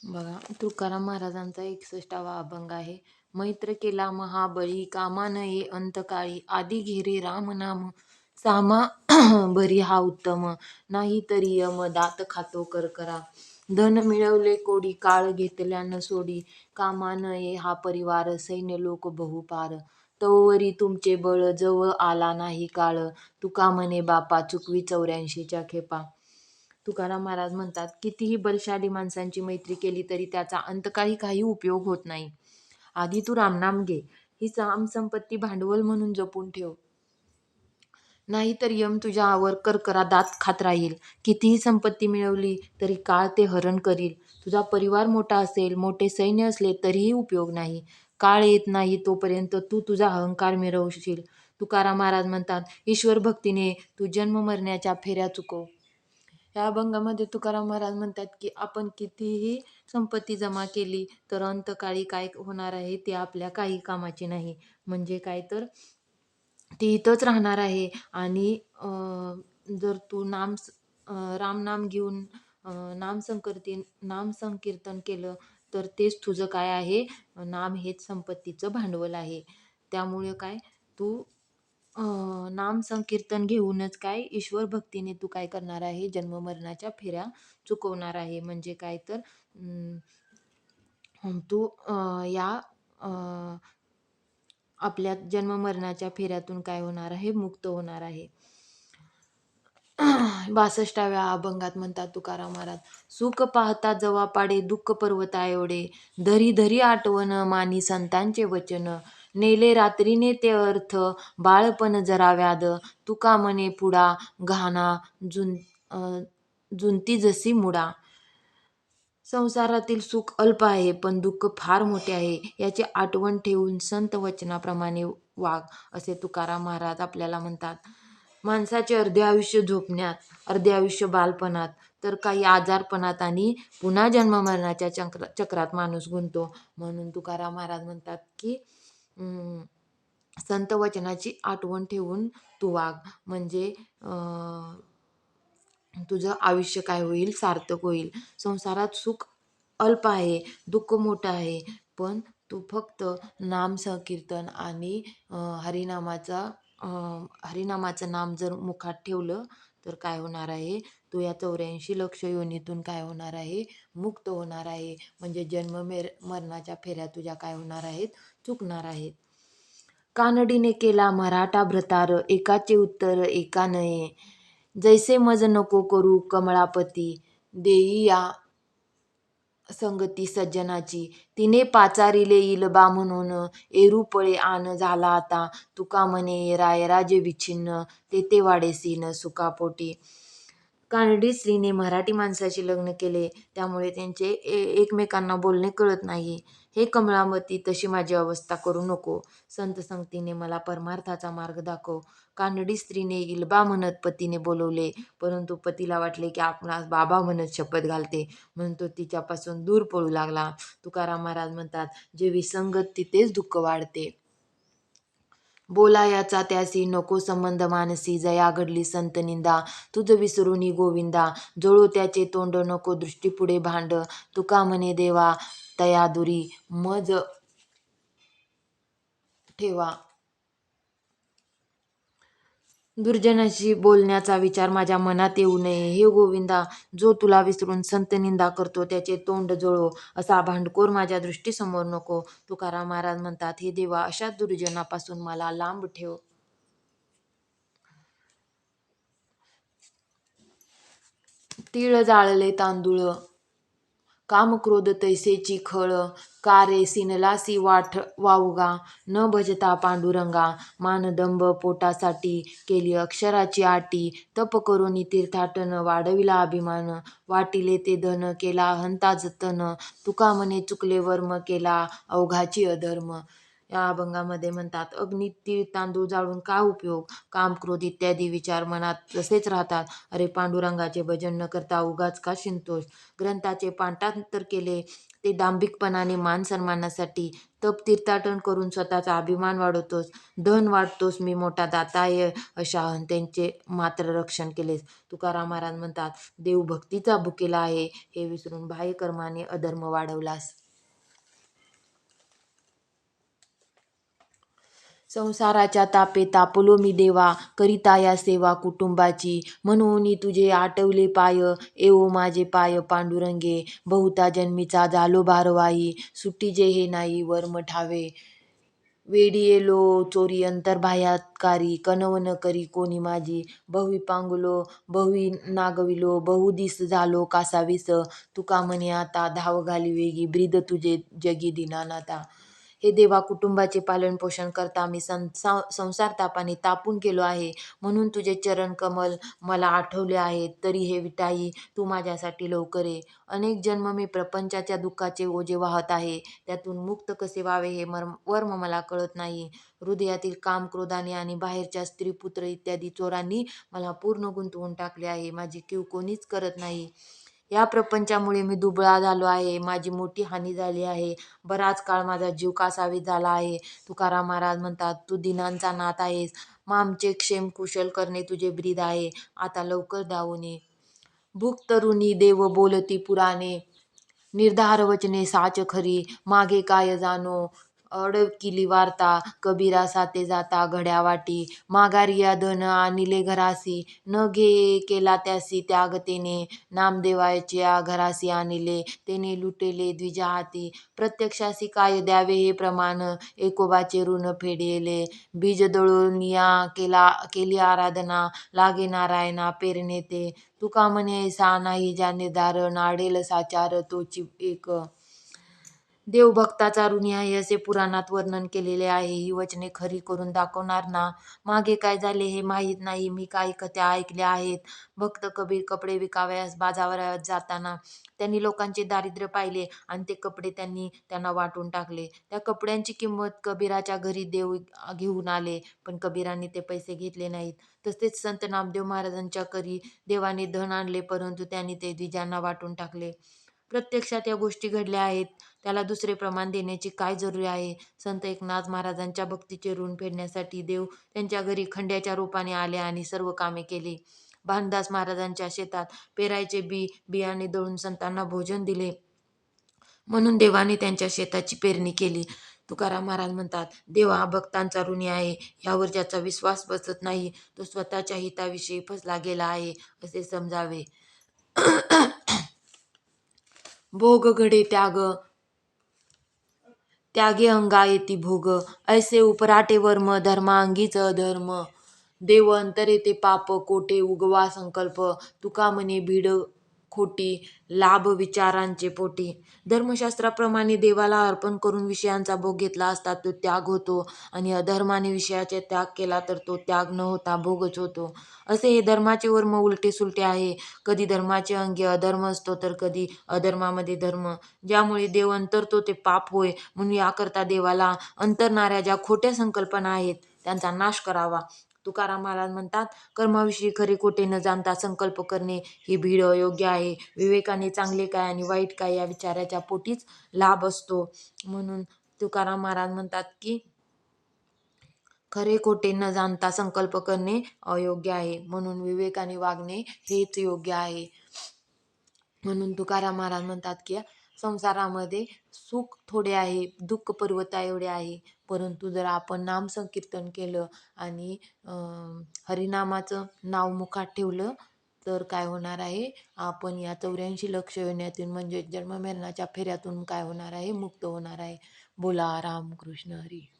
बघा, तुकाराम महाराजांचा 61वा अभंग आहे. मैत्र केला महाबळी, कामा नये अंतकाळी, आदी घेरे राम नाम, सामा बरी हा उत्तम, नाही तरी यम दात खातो करकरा. धन मिळवले कोडी, काळ घेतल्या न सोडी, कामा नये हा परिवार, सैन्य लोक बहुपार. तवरी तुमचे बळ, जवळ आला नाही काळ, तुका म्हणे बापा, चुकवी 84च्या खेपा. तुकाराम महाराज म्हणतात, कितीही बलशाली माणसांची मैत्री केली तरी त्याचा अंतकाळी काही उपयोग होत नाही. आधी तू रामनाम घे, ही संपत्ती भांडवल म्हणून जपून ठेव, नाहीतर यम तुझ्यावर करकरा दात खात राहील. कितीही संपत्ती मिळवली तरी काळ ते हरण करील. तुझा परिवार मोठा असेल, मोठे सैन्य असले तरीही उपयोग नाही. काळ येत नाही तोपर्यंत तू तुझा अहंकार मिरवशील. तुकाराम महाराज म्हणतात, ईश्वर भक्तीने तू जन्म मरण्याच्या फेऱ्या चुकव. या अभंगामध्ये तुकाराम महाराज म्हणतात की आपण कितीही संपत्ती जमा केली तर अंतकाळी काय होणार आहे ते आपल्या काही कामाची नाही. म्हणजे काय तर ती इथंच राहणार आहे. आणि जर तू रामनाम घेऊन नाम संकीर्तन केलं तर तेच तुझं काय आहे, नाम हेच संपत्तीचं भांडवल आहे. त्यामुळे काय तू नाम संकीर्तन घेऊनच काय ईश्वर भक्तीने तू काय करणार आहे, जन्म मरणाच्या फेऱ्या चुकवणार आहे. म्हणजे काय तर तू या आपल्या जन्म मरणाच्या फेऱ्यातून काय होणार आहे, मुक्त होणार आहे. 62व्या अभंगात म्हणतात तुकाराम महाराज, सुख पाहता जवा पाडे, दुःख पर्वता एवढे, धरी धरी आठवण मानी संतांचे वचन, नेले रात्रीने ते अर्थ, बाळपण जरा व्याध, तुका म्हणे पुढा घाना, जुंती जसी मुडा. संसारातील सुख अल्प आहे पण दुःख फार मोठे आहे, याची आठवण ठेवून संत वचनाप्रमाणे वाग, असे तुकाराम महाराज आपल्याला म्हणतात. माणसाचे अर्धे आयुष्य झोपण्यात, अर्धे आयुष्य बालपणात, तर काही आजारपणात आणि पुन्हा जन्म मरणाच्या चक्रात माणूस गुंततो. म्हणून तुकाराम महाराज म्हणतात की संत वचनाची आठवण ठेवून तू वाग. म्हणजे तुझं आयुष्य काय होईल, सार्थक होईल. संसारात सुख अल्प आहे, दुःख मोठं आहे, पण तू फक्त नाम संकीर्तन आणि हरिनामाचं नाम जर मुखात ठेवलं तर काय होणार आहे, तू या 84 लक्ष योनीतून काय होणार आहे, मुक्त होणार आहे. म्हणजे मरणाच्या फेऱ्या तुझ्या काय होणार आहेत, चुकणार आहेत. कानडीने केला मराठा भ्रतार, एकाचे उत्तर एका नये, जैसे मज नको करू कमळापती, देई या संगती सज्जनाची, तिने पाचारिले इलबा म्हणून, एरुपळे आन झाला आता, तुका म्हणे रायराजे विच्छिन्न, तेथे वाडेसीन सुखापोटी. कानडी स्त्रीने मराठी माणसाशी लग्न केले, त्यामुळे त्यांचे एकमेकांना बोलणे कळत नाही. हे कमळामती, तशी माझी अवस्था करू नको. संत संगतीने मला परमार्थाचा मार्ग दाखव. कानडी स्त्रीने इल्बा म्हणत पतीने बोलवले, परंतु पतीला वाटले की आपणास बाबा म्हणत शपथ घालते, म्हणून तो तिच्यापासून दूर पळू लागला. तुकाराम महाराज म्हणतात, जे विसंगत तिथेच दुःख वाढते. बोलायाचा त्यासी नको संबंध मानसी, जया घडली संत निंदा, तुझ विसरूनी गोविंदा, जळो त्याचे तोंड नको दृष्टी पुढे भांड, तुका म्हणे देवा तया दुरी, मज ठेवा. दुर्जनाशी बोलण्याचा विचार माझ्या मनात येऊ नये. हे गोविंदा, जो तुला विसरून संत निंदा करतो त्याचे तोंड जळो, असा भांडखोर माझ्या दृष्टीसमोर नको. तुकाराम महाराज म्हणतात, हे देवा, अशा दुर्जनापासून मला लांब ठेव. तीळ जाळले तांदूळ, काम क्रोध तैसेची खळ, का रे सिनलासी वावगा, न भजता पांडुरंगा, मानदंभ पोटासाठी केली अक्षराची आटी, तप करून तीर्थाटन वाढविला अभिमान, वाटिले ते धन केला हंता जतन, तुका म्हणे चुकले वर्म केला अवघाची अधर्म. या अभंगामध्ये म्हणतात, अग्नी तीळ तांदूळ जाळून काय उपयोग, काम क्रोध इत्यादी विचार मनात तसेच राहतात. अरे पांडुरंगाचे भजन न करता उगाच का शिंतोष. ग्रंथाचे पाठांतर केले ते दांभिकपणाने मान सन्मानासाठी. तप तीर्थाटन करून स्वतःचा अभिमान वाढवतोस. धन वाटतोस मी मोठा दाता आहे अशा अहंतेचे मात्र रक्षण केलेस. तुकाराम महाराज म्हणतात, देव भक्तीचा भुकेला आहे, हे विसरून बाह्य कर्माने अधर्म वाढवलास. संसाराच्या तापे तापलो मी देवा, करिता या सेवा कुटुंबाची. म्हणून तुझे आठवले पाय, एवो माझे पाय पांडुरंगे. बहुता जन्मीचा झालो भारवाही, सुट्टी जे हे नाही वर्म ठावे. वेडी येलो चोरी अंतर्बाह्यातकारी, कणव करी कोणी माझी. बहुवी पांगुलो बहुवी नागविलो, बहुदिस झालो कासावीस. तुका म्हणे आता धाव घाली वेगी, ब्रीद तुझे जगी दीनानाथा. हे देवा, कुटुंबाचे पालन पोषण करता मी संसार तापाने तापून गेलो आहे. म्हणून तुझे चरण कमल मला आठवले आहेत. तरी हे विठाई तू माझ्यासाठी लवकर ये. अनेक जन्म मी प्रपंचाच्या दुःखाचे ओझे वाहत आहे. त्यातून मुक्त कसे व्हावे हे वर्म मला कळत नाही. हृदयातील काम क्रोधाने आणि बाहेरच्या स्त्री पुत्र इत्यादी चोरांनी मला पूर्ण गुंतवून टाकले आहे. माझी कीव कोणीच करत नाही. या प्रपंचामुळे मी दुबळा झालो आहे. माझी मोठी हानी झाली आहे. बराच काळ माझा जीव कासावीस झाला आहे. तुकाराम महाराज म्हणतात, तू दिनांचा नाथ आहेस. आमचे क्षेम कुशल करणे तुझे ब्रीद आहे. आता लवकर धावून ये. भूक तरुणी देव बोलती पुराणे, निर्धार वचने साच खरी. मागे काय जाणो अडकिली वार्ता, कबीरा साते जाता घड्या वाटी. माघारिया धन आणिले घरासी, न घे केला त्यासी त्याग तेने. नामदेवाच्या घरासी आणिले, तेने लुटेले द्विजा हाती. प्रत्यक्षासी काय द्यावे हे प्रमाण, एकोबाचे ऋण फेडेले. बीज दळूनिया केली आराधना, लागे नारायणा पेरणे ते. तुका म्हणे सा नाही ज्या निर्धार, नाडेल साचार तोची एक. देव भक्ताचा ऋणी आहे असे पुराणात वर्णन केलेले आहे. ही वचने खरी करून दाखवणार ना. मागे काय झाले हे माहीत नाही. मी काही कथ्या ऐकल्या आहेत. भक्त कबीर कपडे विकावयास बाजारात जाताना त्यांनी लोकांचे दारिद्र्य पाहिले आणि ते कपडे त्यांनी त्यांना वाटून टाकले. त्या कपड्यांची किंमत कबीराच्या घरी देव घेऊन आले, पण कबीराने ते पैसे घेतले नाहीत. तसेच संत नामदेव महाराजांच्या घरी देवाने धन आणले, परंतु त्यांनी ते द्विजांना वाटून टाकले. प्रत्यक्षात या गोष्टी घडल्या आहेत. त्याला दुसरे प्रमाण देण्याची काय जरुरी आहे. संत एकनाथ महाराजांच्या भक्तीचे ऋण फेडण्यासाठी देव त्यांच्या घरी खंड्याच्या रूपाने आले आणि सर्व कामे केली. भानदास महाराजांच्या शेतात पेरायचे बियाणे दळून संतांना भोजन दिले, म्हणून देवाने त्यांच्या शेताची पेरणी केली. तुकाराम महाराज म्हणतात, देव हा भक्तांचा ऋणी आहे. यावर ज्याचा विश्वास बसत नाही तो स्वतःच्या हिताविषयी फसला गेला आहे असे समजावे. भोग घडे त्यागे अंगा येती भोग, ऐसे उपराटे वर्म धर्मांगीच अधर्म. देव अंतरे ते पाप कोटे उगवा संकल्प, तुका म्हणे भीड खोटी लाभ विचारांचे पोटी. धर्मशास्त्राप्रमाणे देवाला अर्पण करून विषयांचा भोग घेतला असता तो त्याग होतो, आणि अधर्माने विषयाचा त्याग केला तर तो त्याग न होता भोगच होतो. असे हे धर्माचे वर्म उलटे सुलटे आहे. कधी धर्माचे अंगी अधर्म असतो तर कधी अधर्मामध्ये धर्म. ज्यामुळे देव अंतरतो ते पाप होय. म्हणून याकरता देवाला अंतरणाऱ्या ज्या खोट्या संकल्पना आहेत त्यांचा नाश करावा. तुकाराम महाराज म्हणतात, कर्माविषयी खरे खोटे न जाणता संकल्प करणे ही भीड अयोग्य आहे. विवेकाने चांगले काय आणि वाईट काय या विचाराच्या पोटीच लाभ असतो. म्हणून तुकाराम महाराज म्हणतात की खरे खोटे न जाणता संकल्प करणे अयोग्य आहे, म्हणून विवेकाने वागणे हेच योग्य आहे. म्हणून तुकाराम महाराज म्हणतात की संसारामध्ये सुख थोडे आहे, दुःख पर्वता एवढे आहे. परंतु जर आपण नाम संकीर्तन केलं आणि हरिनामाचं नाव मुखात ठेवलं तर काय होणार आहे, आपण या 84 लक्ष योनीतून म्हणजे जन्ममरणाच्या फेऱ्यातून काय होणार आहे, मुक्त होणार आहे. बोला रामकृष्ण हरी.